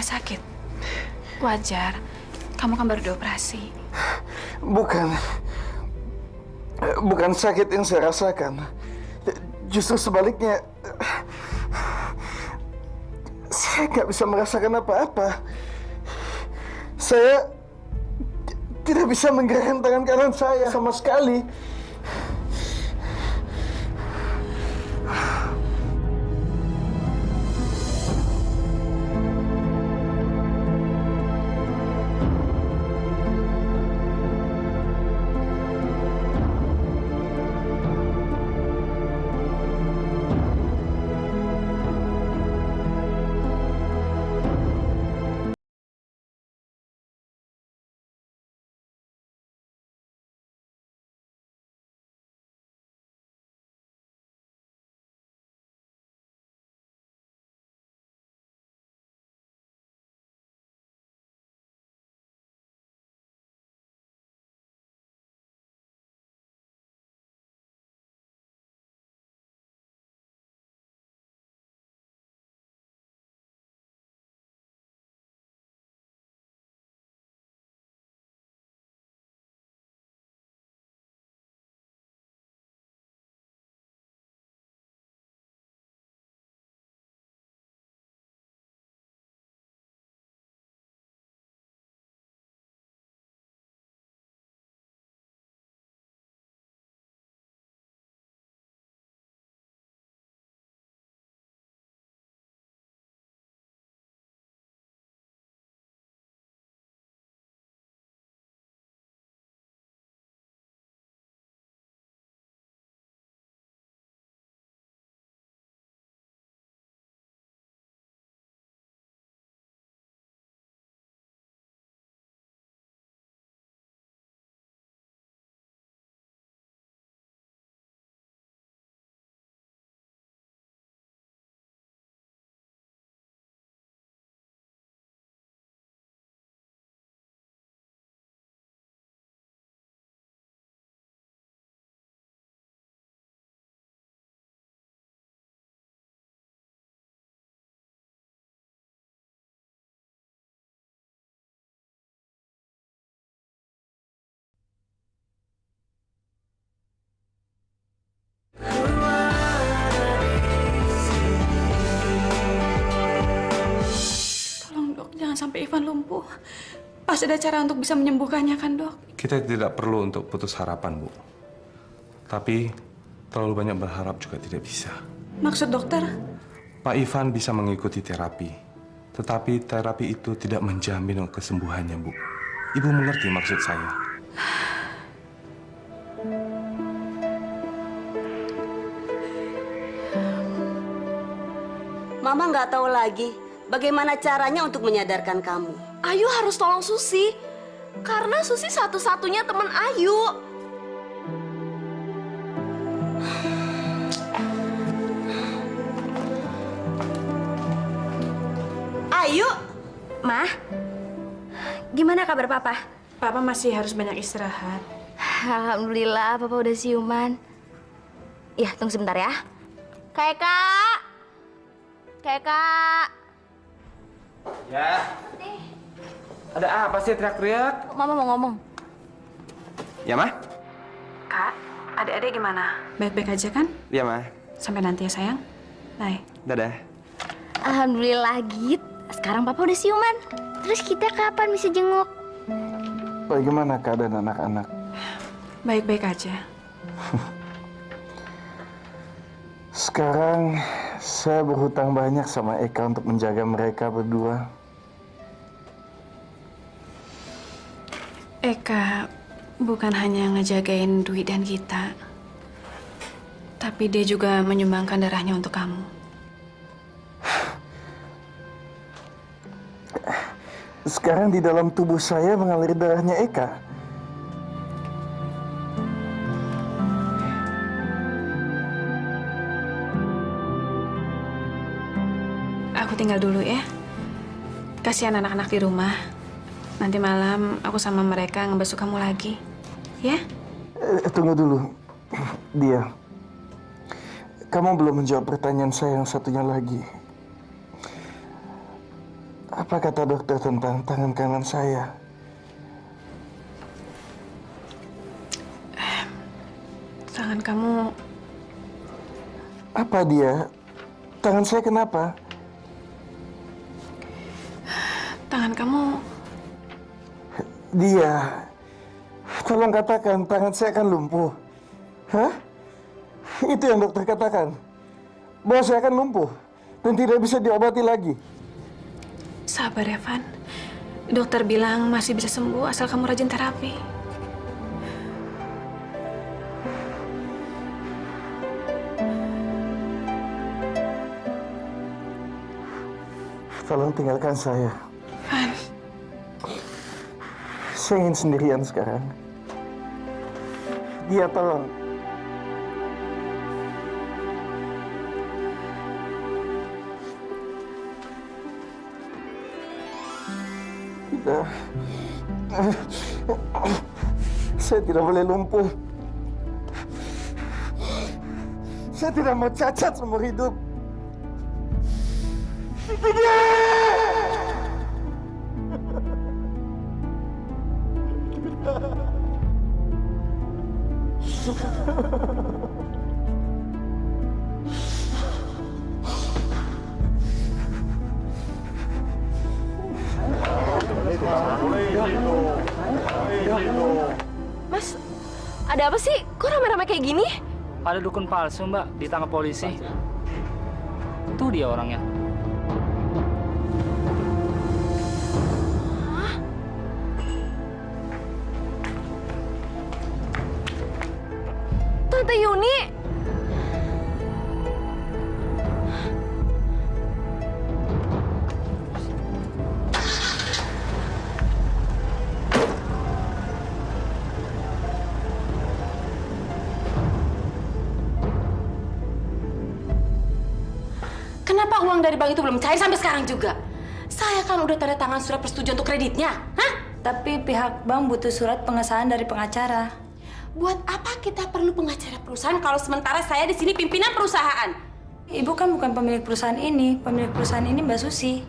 sakit. Wajar. Kamu kan baru dioperasi. Bukan sakit yang saya rasakan. Justru sebaliknya, saya nggak bisa merasakan apa-apa. Saya tidak bisa menggerakkan tangan kanan saya sama sekali. Tolong dok, jangan sampai Ivan lumpuh. Pasti ada cara untuk bisa menyembuhkannya kan dok? Kita tidak perlu untuk putus harapan, Bu. Tapi terlalu banyak berharap juga tidak bisa. Maksud dokter? Pak Ivan bisa mengikuti terapi. Tetapi terapi itu tidak menjamin kesembuhannya, Bu. Ibu mengerti maksud saya. Mama nggak tahu lagi bagaimana caranya untuk menyadarkan kamu. Ayu harus tolong Susi. Karena Susi satu-satunya teman Ayu. Ayu, Mah, gimana kabar Papa? Papa masih harus banyak istirahat. Alhamdulillah, Papa udah siuman. Ya, tunggu sebentar ya. Kak. Ya. Ada apa sih teriak-teriak? Mama mau ngomong. Ya, Mah? Kak, adik-adik gimana? Baik-baik aja kan? Iya, Mah. Sampai nanti ya sayang. Bye. Dadah. Alhamdulillah, Git. Sekarang Papa udah siuman. Terus kita kapan bisa jenguk? Bagaimana keadaan anak-anak? Baik-baik aja. Sekarang saya berhutang banyak sama Eka untuk menjaga mereka berdua. Eka bukan hanya ngejagain Dwi dan kita, tapi dia juga menyumbangkan darahnya untuk kamu. Sekarang di dalam tubuh saya mengalir darahnya Eka. Aku tinggal dulu ya. Kasihan anak-anak di rumah. Nanti malam aku sama mereka ngebasuh kamu lagi. Ya? Tunggu dulu. Dia. Kamu belum menjawab pertanyaan saya yang satunya lagi. Apa kata dokter tentang tangan kanan saya? Tangan kamu, Apa dia? Tangan saya kenapa? tangan kamu, Dia. Tolong katakan tangan saya akan lumpuh. Hah? Itu yang dokter katakan. Bahwa saya akan lumpuh dan tidak bisa diobati lagi. sabar ya, Van. Dokter bilang masih bisa sembuh asal kamu rajin terapi. Tolong tinggalkan saya. Van, Saya ingin sendirian sekarang. Dia tolong. Tidak. Saya tidak boleh lumpuh. Saya tidak mau cacat seumur hidup. Mas, ada apa sih? Kok rame-rame kayak gini? Ada dukun palsu, Mbak, ditangkap polisi. Itu dia orangnya. Tante Yuni? Kenapa uang dari bank itu belum cair sampai sekarang juga? Saya kan udah tanda tangan surat persetujuan untuk kreditnya. Hah? Tapi pihak bank butuh surat pengesahan dari pengacara. Buat apa kita perlu pengacara perusahaan kalau sementara saya di sini pimpinan perusahaan? Ibu kan bukan pemilik perusahaan ini. Pemilik perusahaan ini Mbak Susi.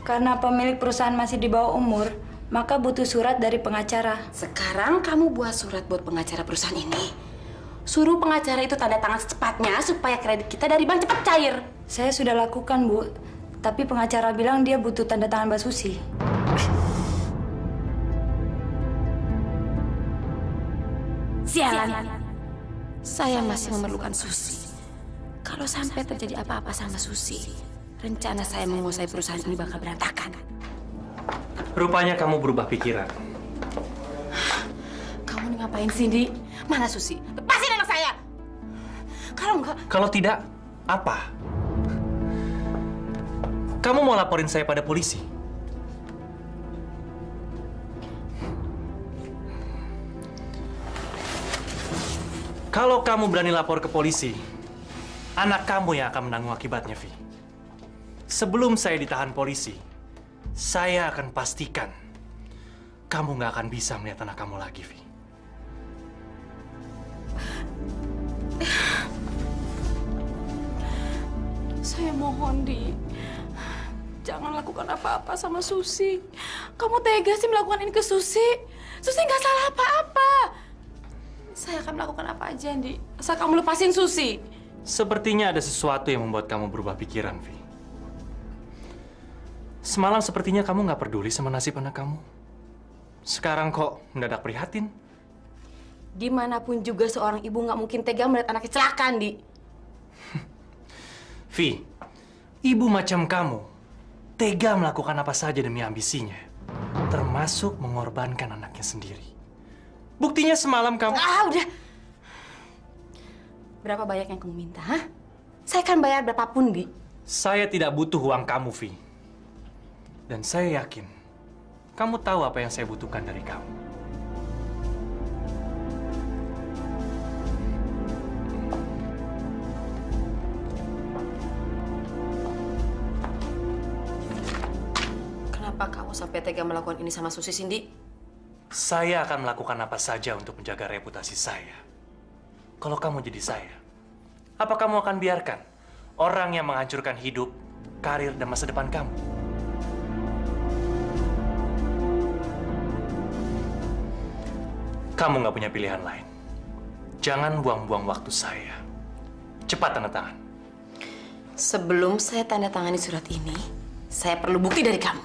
Karena pemilik perusahaan masih di bawah umur, maka butuh surat dari pengacara. Sekarang kamu buat surat buat pengacara perusahaan ini. Suruh pengacara itu tanda tangan secepatnya supaya kredit kita dari bank cepat cair. Saya sudah lakukan, Bu. Tapi pengacara bilang dia butuh tanda tangan Mbak Susi. Sialan. Saya masih memerlukan Susi. Kalau sampai terjadi apa-apa sama Susi, rencana saya menguasai perusahaan ini bakal berantakan. Rupanya kamu berubah pikiran. Kamu nih ngapain sih, Di? Mana Susi? Lepasin anak saya! Kalau enggak... Kalau tidak, apa? Kamu mau laporin saya pada polisi? Kalau kamu berani lapor ke polisi, anak kamu yang akan menanggung akibatnya, Vi. Sebelum saya ditahan polisi, saya akan pastikan kamu nggak akan bisa melihat anak kamu lagi, Vi. Saya mohon, Di. Jangan lakukan apa-apa sama Susi. Kamu tega sih melakukan ini ke Susi? Susi nggak salah apa-apa. Saya akan melakukan apa aja, Di. Asal kamu lepasin Susi. Sepertinya ada sesuatu yang membuat kamu berubah pikiran, Vi. Semalam sepertinya kamu nggak peduli sama nasib anak kamu. Sekarang kok mendadak prihatin? Dimanapun juga seorang ibu nggak mungkin tega melihat anaknya kecelakaan, Di. Vi, ibu macam kamu tega melakukan apa saja demi ambisinya, termasuk mengorbankan anaknya sendiri. Buktinya semalam kamu... Udah. Berapa banyak yang kamu minta, ha? Saya akan bayar berapapun, Di. Saya tidak butuh uang kamu, Vi. Dan saya yakin, kamu tahu apa yang saya butuhkan dari kamu. Kenapa kamu sampai tega melakukan ini sama Susi, Cindy? Saya akan melakukan apa saja untuk menjaga reputasi saya. Kalau kamu jadi saya, apa kamu akan biarkan orang yang menghancurkan hidup, karir, dan masa depan kamu? Kamu nggak punya pilihan lain. Jangan buang-buang waktu saya. Cepat tanda tangan. Sebelum saya tanda tangani surat ini, saya perlu bukti dari kamu.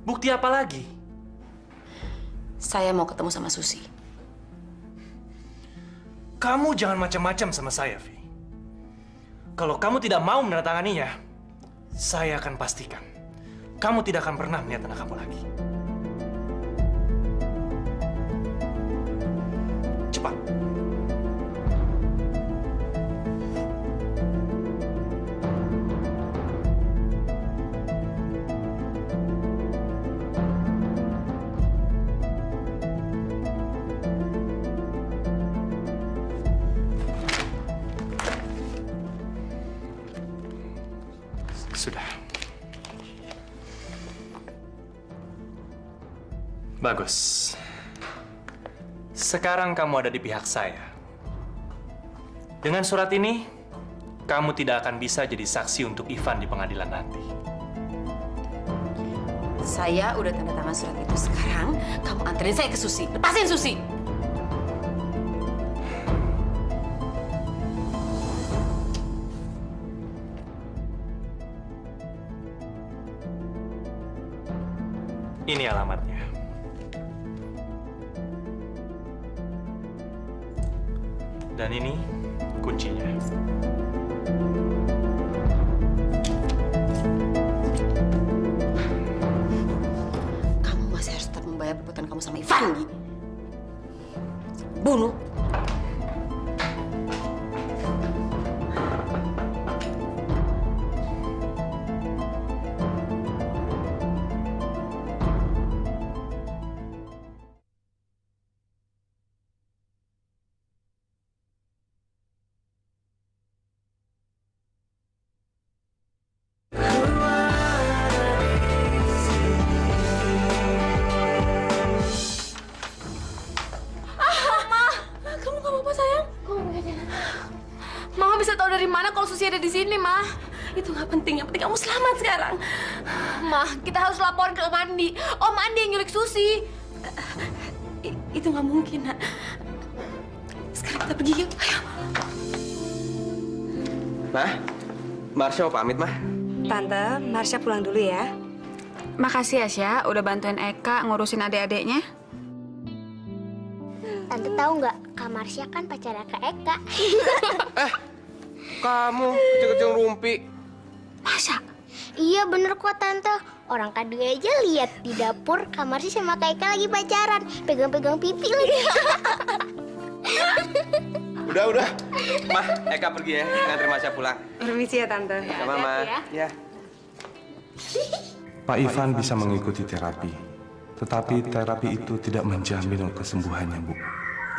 Bukti apa lagi? Saya mau ketemu sama Susi. Kamu jangan macam-macam sama saya, Vi. Kalau kamu tidak mau menandatanganinya, saya akan pastikan kamu tidak akan pernah melihat anak kamu lagi. Cepat. Sudah. Bagus. Sekarang kamu ada di pihak saya. Dengan surat ini, kamu tidak akan bisa jadi saksi untuk Ivan di pengadilan nanti. Saya udah tanda tangan surat itu. Sekarang kamu anterin saya ke Susi. Lepasin Susi! Ini alamatnya. Dan ini kuncinya. Kamu masih harus tetap membayar perbuatan kamu sama Ivan, Gi. Bunuh. Kamu nggak apa-apa sayang? Mama bisa tahu dari mana kalau Susi ada di sini, Ma? Itu nggak penting. Yang penting kamu selamat sekarang. Ma, kita harus laporin ke Om Andi. Om Andi yang nyulik Susi. Itu nggak mungkin, Nak. Sekarang kita pergi yuk. Ayo. Mah, Marsha mau pamit, Mah. Tante, Marsha pulang dulu ya. Makasih ya, Sya, udah bantuin Eka ngurusin adik-adiknya. Tante tahu nggak, Kak Marsha kan pacarnya Kak Eka. Kamu kecil-kecil rumpi. Masa? Iya bener kok Tante. Orang Kak Dwi aja lihat di dapur Kak Marsha sama Kak Eka lagi pacaran. Pegang-pegang pipi lagi. Udah. Mah, Eka pergi ya. Nganter Marsha pulang. Permisi ya Tante. Sama, Mah. Ya. Pak Ivan bisa mengikuti terapi, tetapi terapi itu tidak menjamin kesembuhannya, Bu.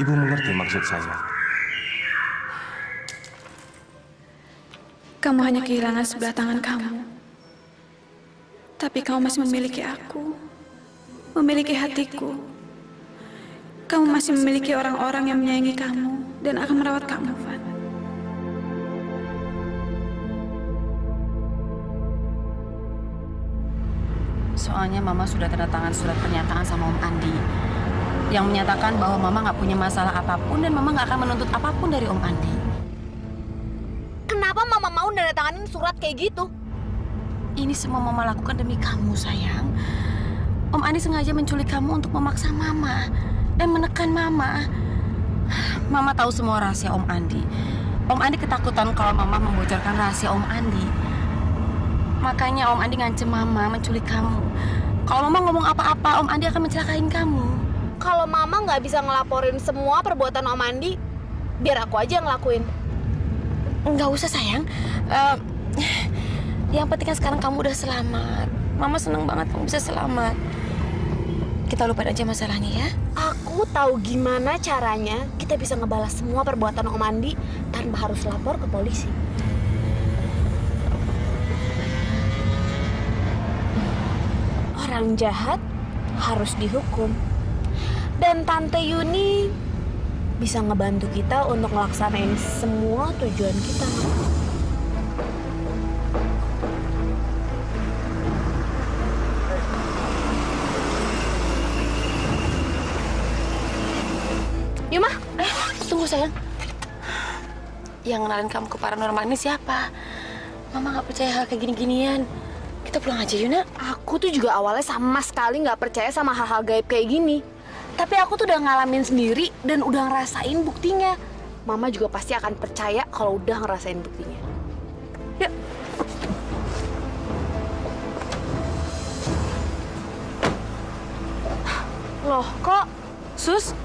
Ibu mengerti maksud saya. Kamu hanya kehilangan sebelah tangan kamu. Tapi kamu masih memiliki aku. Memiliki hatiku. Kamu masih memiliki orang-orang yang menyayangi kamu dan akan merawat kamu, Van. Soalnya Mama sudah tanda tangan surat pernyataan sama Om Andi yang menyatakan bahwa Mama nggak punya masalah apapun dan Mama nggak akan menuntut apapun dari Om Andi. Kenapa Mama mau nandatanganin surat kayak gitu? Ini semua Mama lakukan demi kamu, sayang. Om Andi sengaja menculik kamu untuk memaksa Mama dan menekan Mama. Mama tahu semua rahasia Om Andi. Om Andi ketakutan kalau Mama membocorkan rahasia Om Andi. Makanya Om Andi ngancem Mama menculik kamu. Kalau Mama ngomong apa-apa, Om Andi akan mencelakain kamu. Kalau Mama nggak bisa ngelaporin semua perbuatan Om Andi, biar aku aja yang ngelakuin. Nggak usah, sayang. Yang penting kan sekarang kamu udah selamat. Mama seneng banget kamu bisa selamat. Kita lupain aja masalahnya ya. Aku tahu gimana caranya kita bisa ngebalas semua perbuatan Om Andi tanpa harus lapor ke polisi. Orang jahat harus dihukum. Dan Tante Yuni bisa ngebantu kita untuk ngelaksanain semua tujuan kita. Tunggu sayang. Yang ngenalin kamu ke paranormal ini siapa? Mama nggak percaya hal kayak gini-ginian. Kita pulang aja Yuna. Aku tuh juga awalnya sama sekali nggak percaya sama hal-hal gaib kayak gini. Tapi aku tuh udah ngalamin sendiri dan udah ngerasain buktinya. Mama juga pasti akan percaya kalau udah ngerasain buktinya. Yuk. Loh, kok? Sus?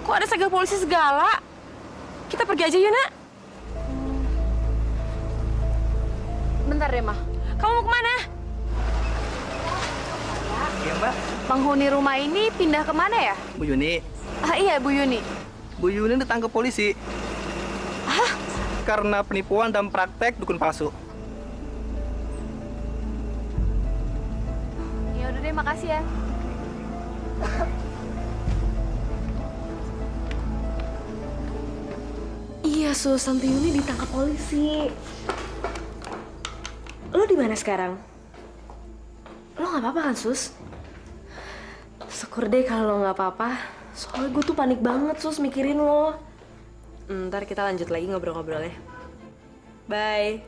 Kok ada segel polisi segala? Kita pergi aja, Yuna. Bentar deh, Mah. Kamu mau kemana? Iya, Mbak. Penghuni rumah ini pindah kemana ya? Bu Yuni. Iya, Bu Yuni. Bu Yuni ditangkap polisi. Hah? Karena penipuan dan praktek dukun palsu. Ya udah deh, makasih ya. Iya, Sus. Tante Yuni ditangkap polisi. Lo di mana sekarang? Lo nggak apa-apa kan, Sus? Syukur deh kalau lo nggak apa-apa. Soalnya gue tuh panik banget, Sus, mikirin lo. Ntar kita lanjut lagi ngobrol-ngobrolnya. Bye.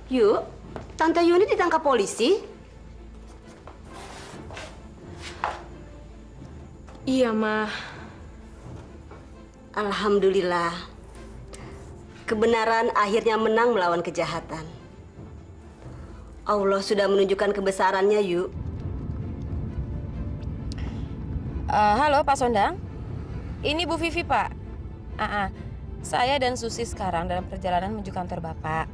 Yuk, Tante Yuni ditangkap polisi. Iya, Mah. Alhamdulillah. Kebenaran akhirnya menang melawan kejahatan. Allah sudah menunjukkan kebesarannya, Yuk. Halo, Pak Sondang. Ini Bu Vivi, Pak. Saya dan Susi sekarang dalam perjalanan menuju kantor Bapak.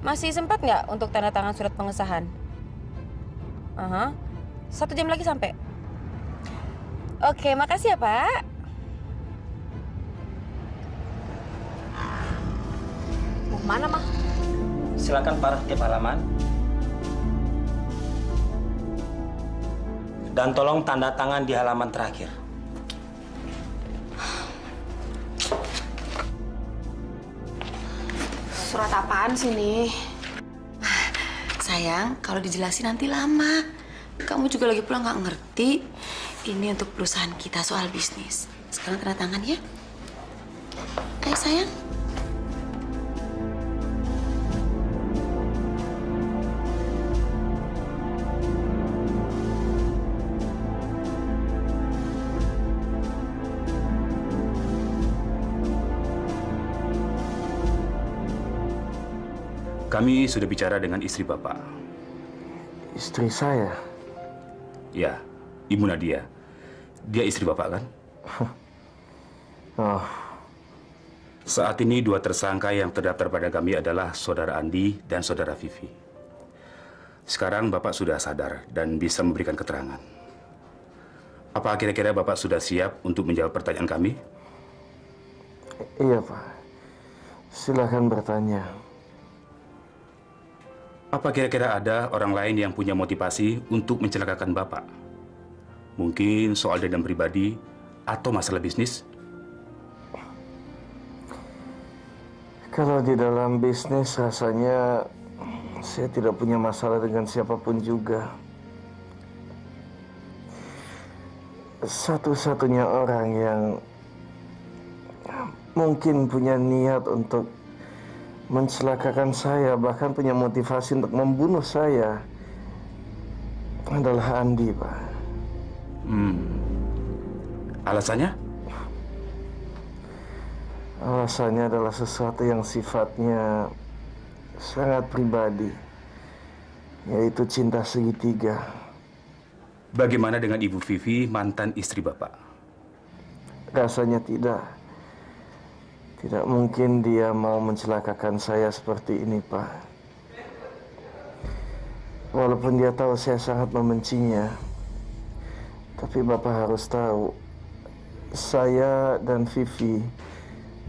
Masih sempat nggak untuk tanda tangan surat pengesahan? 1 jam lagi sampai. Oke, makasih ya, Pak. Mau kemana, Mah? Silakan parah tiap halaman. Dan tolong tanda tangan di halaman terakhir. Surat apaan sih nih? Sayang, kalau dijelasin nanti lama. Kamu juga lagi pulang nggak ngerti. Ini untuk perusahaan kita soal bisnis. Sekarang tanda tangan ya. Ayo sayang. Kami sudah bicara dengan istri Bapak. Istri saya? Ya, Ibu Nadia. Dia istri Bapak kan? Oh. Saat ini 2 tersangka yang terdaftar pada kami adalah Saudara Andi dan Saudara Vivi. Sekarang Bapak sudah sadar dan bisa memberikan keterangan. Apa kira-kira Bapak sudah siap untuk menjawab pertanyaan kami? Iya, Pak. Silakan bertanya. Apa kira-kira ada orang lain yang punya motivasi untuk mencelakakan Bapak? Mungkin soal dendam pribadi atau masalah bisnis? Kalau di dalam bisnis rasanya saya tidak punya masalah dengan siapapun juga. Satu-satunya orang yang mungkin punya niat untuk mencelakakan saya, bahkan punya motivasi untuk membunuh saya, adalah Andi, Pak. Alasannya? Alasannya adalah sesuatu yang sifatnya sangat pribadi, yaitu cinta segitiga. Bagaimana dengan Ibu Vivi, mantan istri Bapak? Rasanya tidak. Tidak mungkin dia mau mencelakakan saya seperti ini, Pak. Walaupun dia tahu saya sangat membencinya, tapi Bapak harus tahu, saya dan Vivi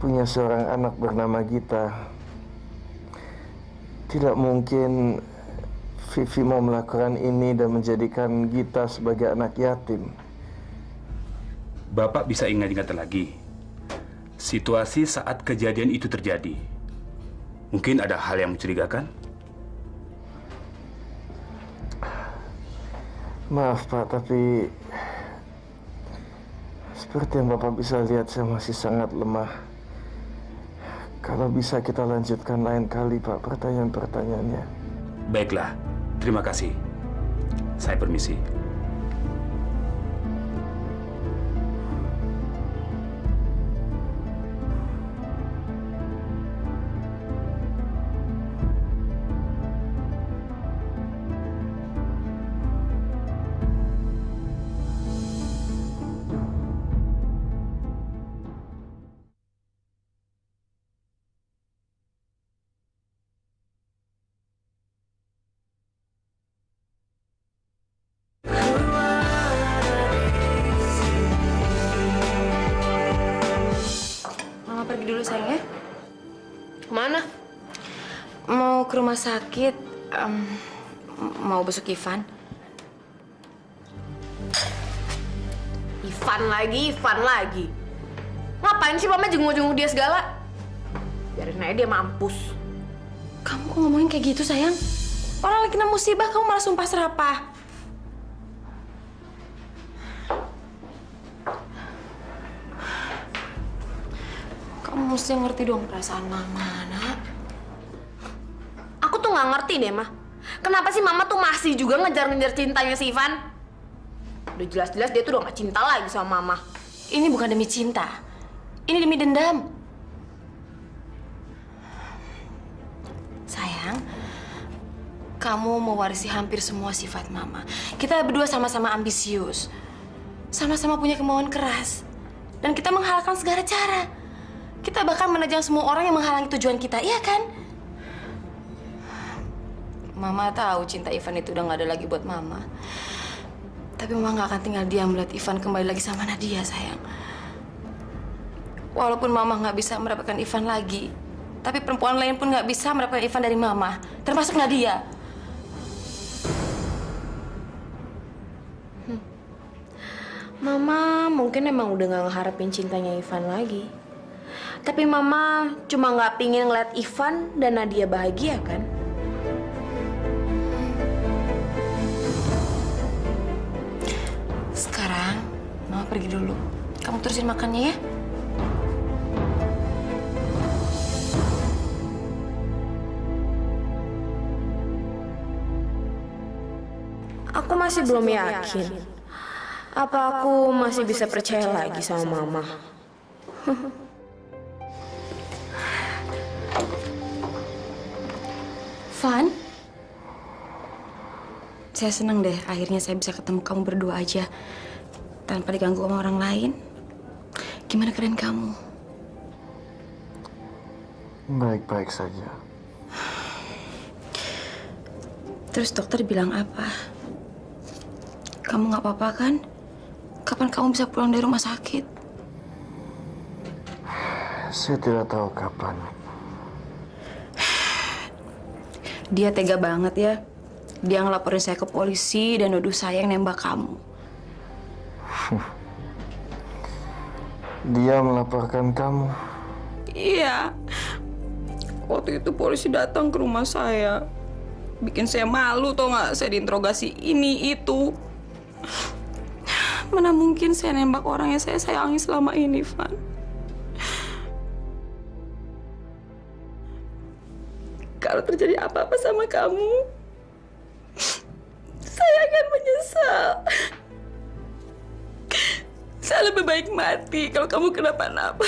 punya seorang anak bernama Gita. Tidak mungkin Vivi mau melakukan ini dan menjadikan Gita sebagai anak yatim. Bapak bisa ingat-ingat lagi situasi saat kejadian itu terjadi. Mungkin ada hal yang mencurigakan? Maaf, Pak, tapi Seperti yang Bapak bisa lihat, saya masih sangat lemah. Kalau bisa kita lanjutkan lain kali, Pak, pertanyaan-pertanyaannya. Baiklah, terima kasih. Saya permisi. Mama pergi dulu sayang ya. Kemana? Mau ke rumah sakit. Mau besok Ivan. Ivan lagi. Ngapain sih Mama jenguk-jenguk dia segala? Biarin aja dia mampus. Kamu kok ngomongin kayak gitu sayang? Orang lagi kena musibah, kamu malah sumpah serapah. Kamu mesti ngerti dong perasaan Mama, nak. Aku tuh nggak ngerti deh, Mah. Kenapa sih Mama tuh masih juga ngejar-ngejar cintanya si Ivan? Udah jelas-jelas dia tuh udah nggak cinta lagi sama Mama. Ini bukan demi cinta. Ini demi dendam. Sayang, kamu mewarisi hampir semua sifat Mama. Kita berdua sama-sama ambisius. Sama-sama punya kemauan keras. Dan kita menghalalkan segala cara. Kita bahkan menerjang semua orang yang menghalangi tujuan kita, iya kan? Mama tahu cinta Ivan itu udah gak ada lagi buat Mama. Tapi Mama gak akan tinggal diam melihat Ivan kembali lagi sama Nadia, sayang. Walaupun Mama gak bisa mendapatkan Ivan lagi, tapi perempuan lain pun gak bisa mendapatkan Ivan dari Mama, termasuk Nadia. Mama mungkin emang udah gak ngeharapin cintanya Ivan lagi. Tapi Mama cuma nggak pingin ngeliat Ivan dan Nadia bahagia, kan? Sekarang, Mama pergi dulu. Kamu terusin makannya ya. Aku masih belum yakin. Apa aku masih bisa percaya lagi sama Mama? Van, saya senang deh akhirnya saya bisa ketemu kamu berdua aja tanpa diganggu sama orang lain. Gimana keadaan kamu? Baik-baik saja. Terus dokter bilang apa? Kamu nggak apa-apa kan? Kapan kamu bisa pulang dari rumah sakit? Saya tidak tahu kapan. Dia tega banget ya. Dia ngelaporin saya ke polisi dan nuduh saya yang nembak kamu. Dia melaporkan kamu? Iya. Waktu itu polisi datang ke rumah saya. Bikin saya malu, tau nggak? Saya diinterogasi ini, itu. Mana mungkin saya nembak orang yang saya sayangi selama ini, Van. Kalau terjadi apa-apa sama kamu, saya akan menyesal. Saya lebih baik mati kalau kamu kenapa-napa.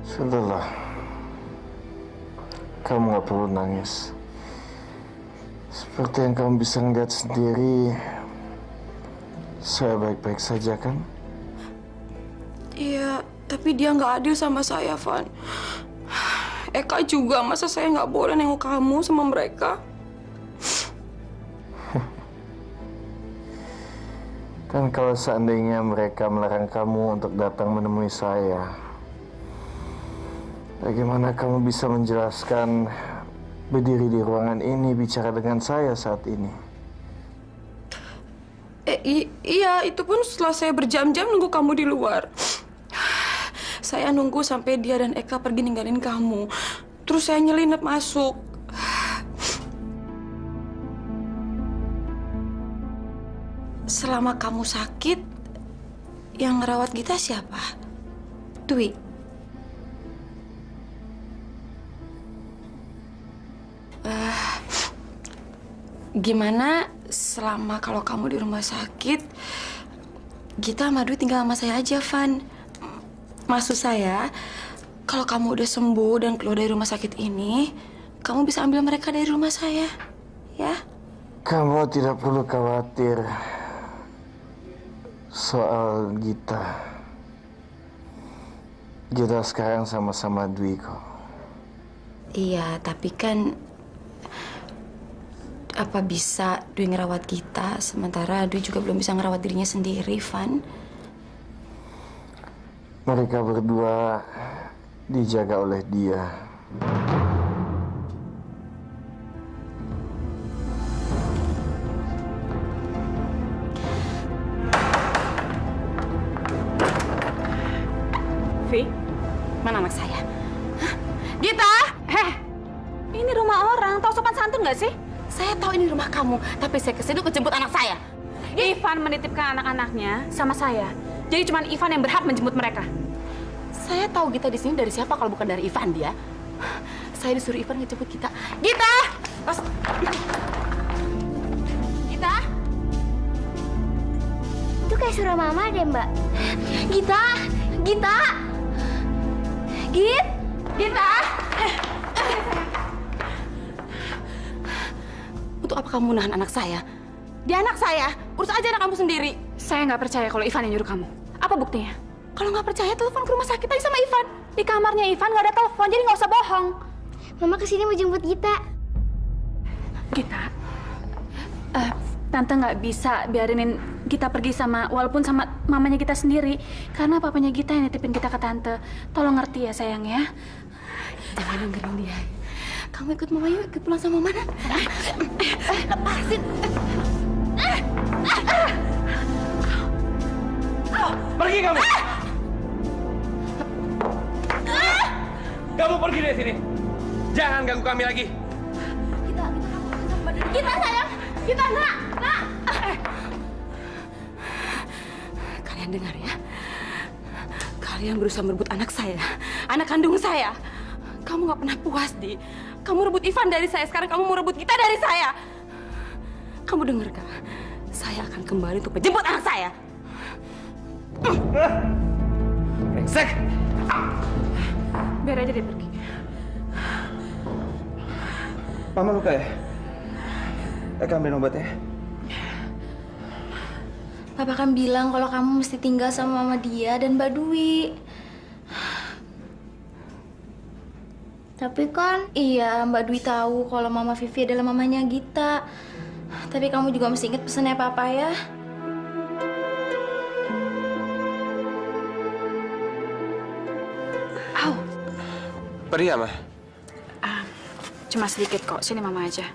Sudahlah. Kamu nggak perlu nangis. Seperti yang kamu bisa ngeliat sendiri, saya baik-baik saja kan? Iya, tapi dia nggak adil sama saya, Van. Eka juga, masa saya nggak boleh nengok kamu sama mereka? Kan kalau seandainya mereka melarang kamu untuk datang menemui saya, bagaimana kamu bisa menjelaskan berdiri di ruangan ini bicara dengan saya saat ini? Iya, itu pun setelah saya berjam-jam nunggu kamu di luar. Saya nunggu sampai dia dan Eka pergi ninggalin kamu. Terus saya nyelinap masuk. selama kamu sakit, yang ngerawat Gita siapa? Dwi. Gimana selama kalau kamu di rumah sakit, Gita sama Dwi tinggal sama saya aja, Van. Maksud saya, kalau kamu udah sembuh dan keluar dari rumah sakit ini, kamu bisa ambil mereka dari rumah saya, ya? Kamu tidak perlu khawatir soal Gita. Kita sekarang sama-sama Dwi kok. Iya, tapi kan apa bisa Dwi ngerawat Gita, sementara Dwi juga belum bisa ngerawat dirinya sendiri, Van? Mereka berdua dijaga oleh dia. Vi, mana anak saya? Hah? Gita! Ini rumah orang, tahu sopan santun nggak sih? Saya tahu ini rumah kamu, tapi saya kesini untuk jemput anak saya. Ivan menitipkan anak-anaknya sama saya. Jadi cuma Ivan yang berhak menjemput mereka. Saya tahu Gita di sini dari siapa kalau bukan dari Ivan dia. Saya disuruh Ivan ngejemput Gita. Gita! Gita! Itu kayak suara mama deh, Mbak. Gita! Gita! Gita! Untuk apa kamu nahan anak saya? Dia anak saya, urus aja anak kamu sendiri. Saya nggak percaya kalau Ivan yang nyuruh kamu. Apa buktinya? Kalau nggak percaya, telepon ke rumah sakit aja sama Ivan. Di kamarnya Ivan nggak ada telepon, jadi nggak usah bohong. Mama kesini mau jemput Gita. Gita, Tante nggak bisa biarinin Gita pergi walaupun sama mamanya Gita sendiri. Karena papanya Gita yang nitipin kita ke Tante. Tolong ngerti ya sayang ya. Jangan dengerin dia. Kamu ikut mama yuk, ikut pulang sama mana? Lepasin. Pergi kamu! Kamu pergi dari sini. Jangan ganggu kami lagi. Gita sayang, Gita nak. Kalian dengar ya? Kalian berusaha merebut anak saya, anak kandung saya. Kamu nggak pernah puas, Di. Kamu rebut Ivan dari saya, sekarang kamu mau rebut Gita dari saya. Kamu dengar gak? Saya akan kembali untuk menjemput anak saya. Brengsek! Biar aja dia pergi. Mama luka ya? Eka ambil obatnya. Papa kan bilang kalau kamu mesti tinggal sama mama dia dan Mbak Dwi. Tapi kan Iya, Mbak Dwi tahu kalau Mama Vivi adalah mamanya Gita. Tapi kamu juga mesti ingat pesannya Papa ya. Au. Pergi ya, Ma? Cuma sedikit kok, sini mama aja.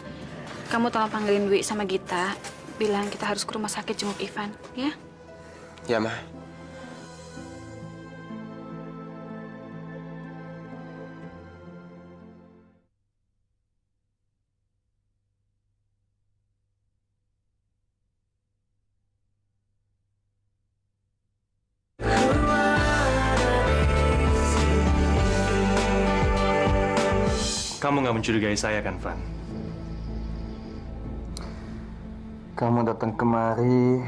Kamu tolong panggilin Dwi sama Gita. Bilang kita harus ke rumah sakit jenguk Ivan, ya? Ya, Ma. Kamu nggak mencurigai saya kan, Van? Kamu datang kemari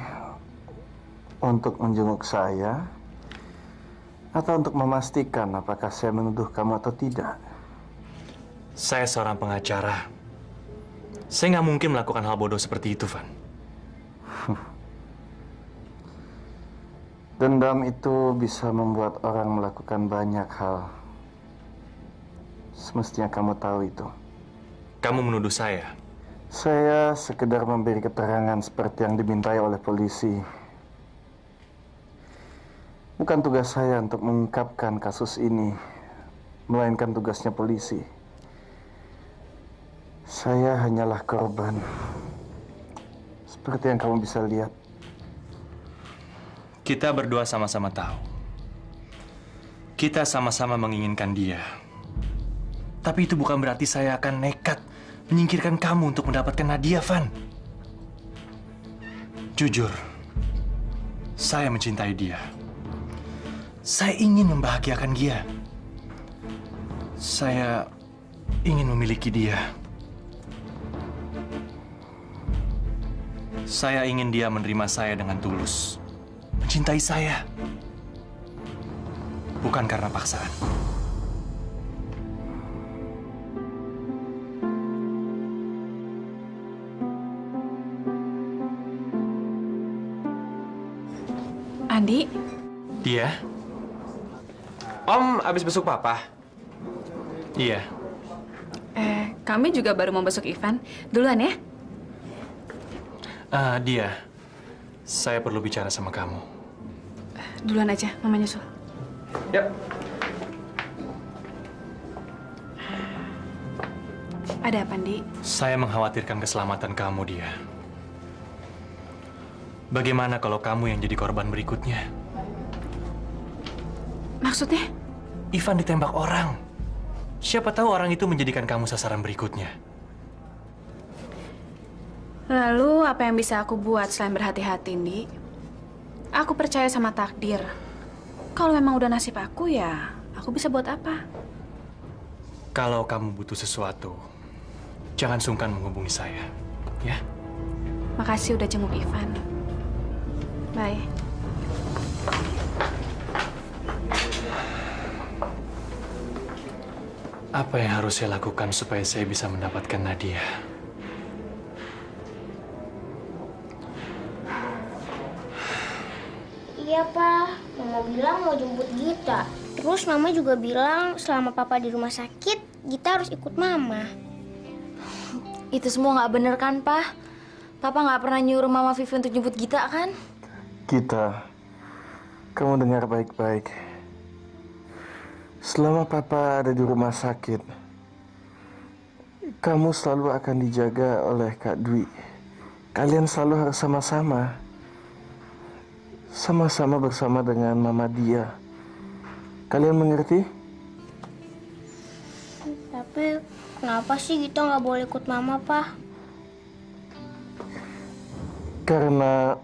untuk menjenguk saya atau untuk memastikan apakah saya menuduh kamu atau tidak? Saya seorang pengacara. Saya nggak mungkin melakukan hal bodoh seperti itu, Van. Dendam itu bisa membuat orang melakukan banyak hal. Semestinya kamu tahu itu. Kamu menuduh saya? Saya sekedar memberi keterangan seperti yang dimintai oleh polisi. Bukan tugas saya untuk mengungkapkan kasus ini, melainkan tugasnya polisi. Saya hanyalah korban. Seperti yang kamu bisa lihat. Kita berdua sama-sama tahu. Kita sama-sama menginginkan dia. Tapi itu bukan berarti saya akan nekat menyingkirkan kamu untuk mendapatkan Nadia, Van. Jujur, Saya mencintai dia. Saya ingin membahagiakan dia. Saya ingin memiliki dia. Saya ingin dia menerima saya dengan tulus. Mencintai saya. Bukan karena paksaan. Andi? Dia? Om abis besuk papa? Iya. Kami juga baru mau besok Ivan. Duluan ya. Dia. Saya perlu bicara sama kamu. Duluan aja, Mama nyusul. Yap. Ada apa, Andi? Saya mengkhawatirkan keselamatan kamu, dia. Bagaimana kalau kamu yang jadi korban berikutnya? Maksudnya? Ivan ditembak orang. Siapa tahu orang itu menjadikan kamu sasaran berikutnya. Lalu apa yang bisa aku buat selain berhati-hati, Ndi? Aku percaya sama takdir. Kalau memang udah nasib aku, ya aku bisa buat apa? Kalau kamu butuh sesuatu, jangan sungkan menghubungi saya, ya? Makasih udah jenguk Ivan. Bye. Apa yang harus saya lakukan supaya saya bisa mendapatkan Nadia? Iya, Pak. Mama bilang mau jemput Gita. Terus Mama juga bilang selama Papa di rumah sakit, Gita harus ikut Mama. Itu semua nggak bener kan, Pak? Papa nggak pernah nyuruh Mama Vivi untuk jemput Gita, kan? Gita, kamu dengar baik-baik. Selama Papa ada di rumah sakit, kamu selalu akan dijaga oleh Kak Dwi. Kalian selalu harus sama-sama. Sama-sama bersama dengan Mama Dia. Kalian mengerti? Tapi kenapa sih Gita nggak boleh ikut Mama, Pak? Karena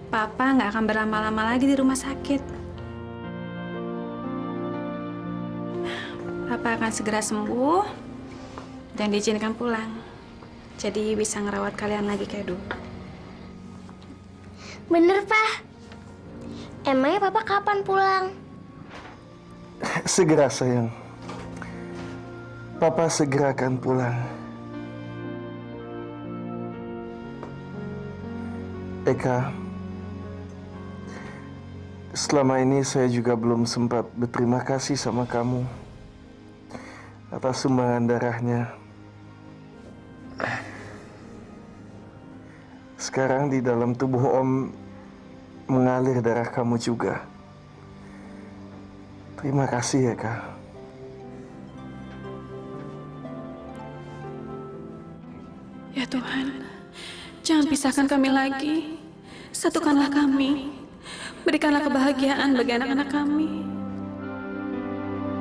Papa nggak akan berlama-lama lagi di rumah sakit. Papa akan segera sembuh dan diizinkan pulang. Jadi bisa ngerawat kalian lagi kayak dulu. Bener, Pak. Emangnya Papa kapan pulang? segera sayang. Papa segera akan pulang. Eka, selama ini saya juga belum sempat berterima kasih sama kamu atas sumbangan darahnya. Sekarang di dalam tubuh Om mengalir darah kamu juga. Terima kasih ya, Kak. Ya Tuhan, jangan pisahkan kami lagi. Satukanlah kami. Berikanlah kebahagiaan bagi anak-anak kami.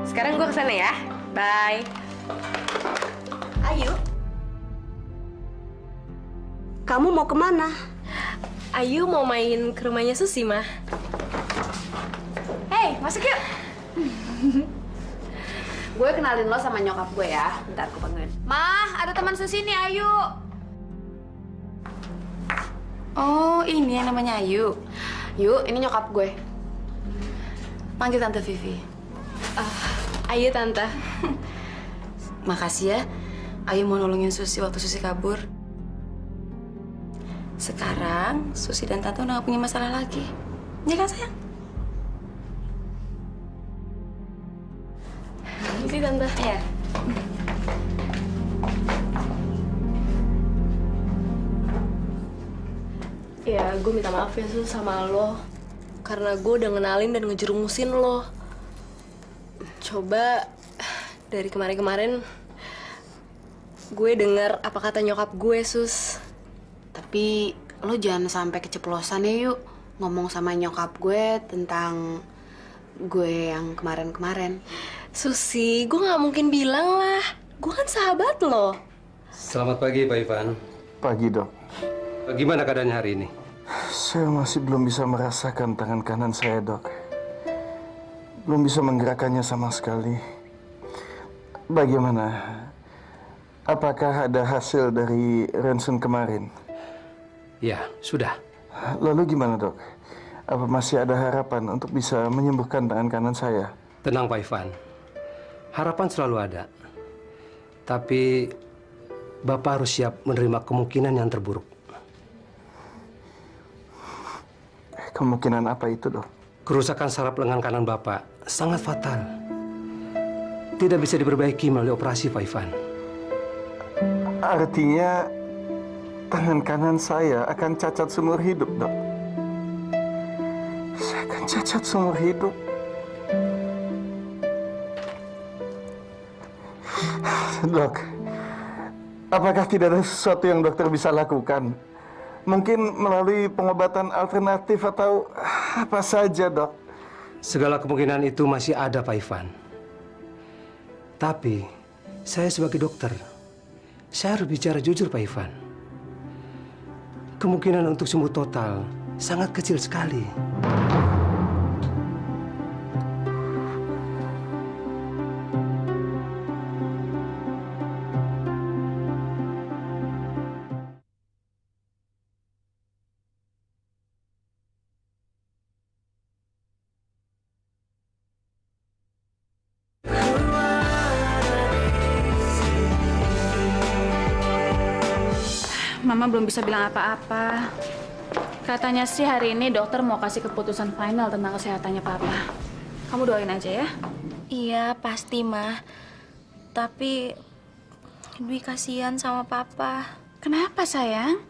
Sekarang gue kesana ya. Bye. Ayu. Kamu mau kemana? Ayu mau main ke rumahnya Susi, Mah. Hey, masuk yuk. Gue kenalin lo sama nyokap gue ya. Bentar, gue panggilin. Mah, ada teman Susi nih, Ayu. Oh, ini yang namanya Ayu. Yuk, ini nyokap gue. Panggil Tante Vivi. Ayu, Tante. Makasih ya. Ayu mau nolongin Susi waktu Susi kabur. Sekarang, Susi dan Tante udah gak punya masalah lagi. Ya kan, sayang? Sini, Tante. Iya. Ya, gue minta maaf ya, Sus, sama lo. Karena gue udah ngenalin dan ngejerumusin lo. Coba, dari kemarin-kemarin, gue denger apa kata nyokap gue, Sus. Tapi lo jangan sampai keceplosan ya, yuk. Ngomong sama nyokap gue tentang gue yang kemarin-kemarin. Susi, gue gak mungkin bilang lah. Gue kan sahabat lo. Selamat pagi, Pak Ivan. Pagi, Dok. Bagaimana keadaannya hari ini? Saya masih belum bisa merasakan tangan kanan saya, Dok. Belum bisa menggerakkannya sama sekali. Bagaimana? Apakah ada hasil dari ronsen kemarin? Ya, sudah. Lalu gimana, Dok? Apa masih ada harapan untuk bisa menyembuhkan tangan kanan saya? Tenang, Pak Ivan. Harapan selalu ada. Tapi Bapak harus siap menerima kemungkinan yang terburuk. Kemungkinan apa itu, Dok? Kerusakan saraf lengan kanan Bapak sangat fatal. Tidak bisa diperbaiki melalui operasi, Pak Ivan. Artinya tangan kanan saya akan cacat seumur hidup, Dok. Saya akan cacat seumur hidup. Dok, apakah tidak ada sesuatu yang dokter bisa lakukan? Mungkin melalui pengobatan alternatif atau apa saja, Dok? Segala kemungkinan itu masih ada, Pak Ivan. Tapi, saya sebagai dokter, saya harus bicara jujur, Pak Ivan. Kemungkinan untuk sembuh total sangat kecil sekali. Mama belum bisa bilang apa-apa. Katanya sih hari ini dokter mau kasih keputusan final tentang kesehatannya Papa. Kamu doain aja ya. Iya, pasti, Mah. Tapi Dwi kasihan sama Papa. Kenapa, sayang?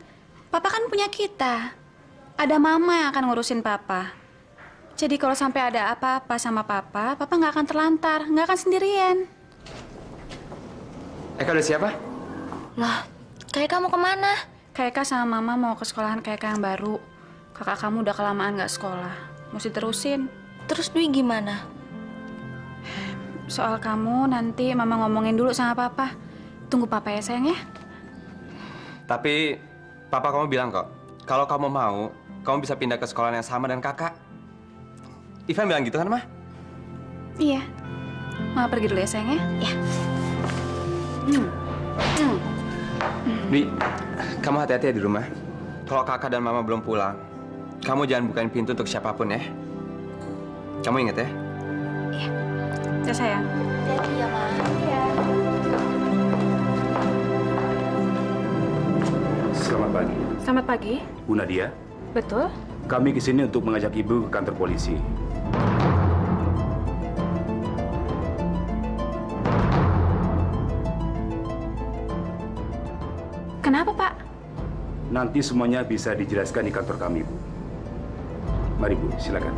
Papa kan punya kita. Ada Mama yang akan ngurusin Papa. Jadi kalau sampai ada apa-apa sama Papa, Papa nggak akan terlantar, nggak akan sendirian. Eka udah siapa? Lah, Kayak kamu kemana? Kayak sama Mama mau ke sekolahan kayak yang baru. Kakak kamu udah kelamaan nggak sekolah. Mesti terusin. Terus Dwi gimana? Soal kamu nanti Mama ngomongin dulu sama Papa. Tunggu Papa ya sayang ya. Tapi Papa kamu bilang kok, kalau kamu mau, kamu bisa pindah ke sekolah yang sama dan kakak. Ivan bilang gitu kan, Mah? Iya. Mama pergi dulu ya sayang ya. Ya. Dwi, kamu hati-hati ya di rumah. Kalau kakak dan mama belum pulang, kamu jangan bukain pintu untuk siapapun ya. Kamu ingat ya? Iya. Ya sayang. Hati-hati ya, Ma. Iya. Selamat pagi. Selamat pagi. Bu Nadia, Betul? kami ke sini untuk mengajak Ibu ke kantor polisi. Kenapa, Pak? Nanti semuanya bisa dijelaskan di kantor kami, Bu. Mari, Bu, silakan.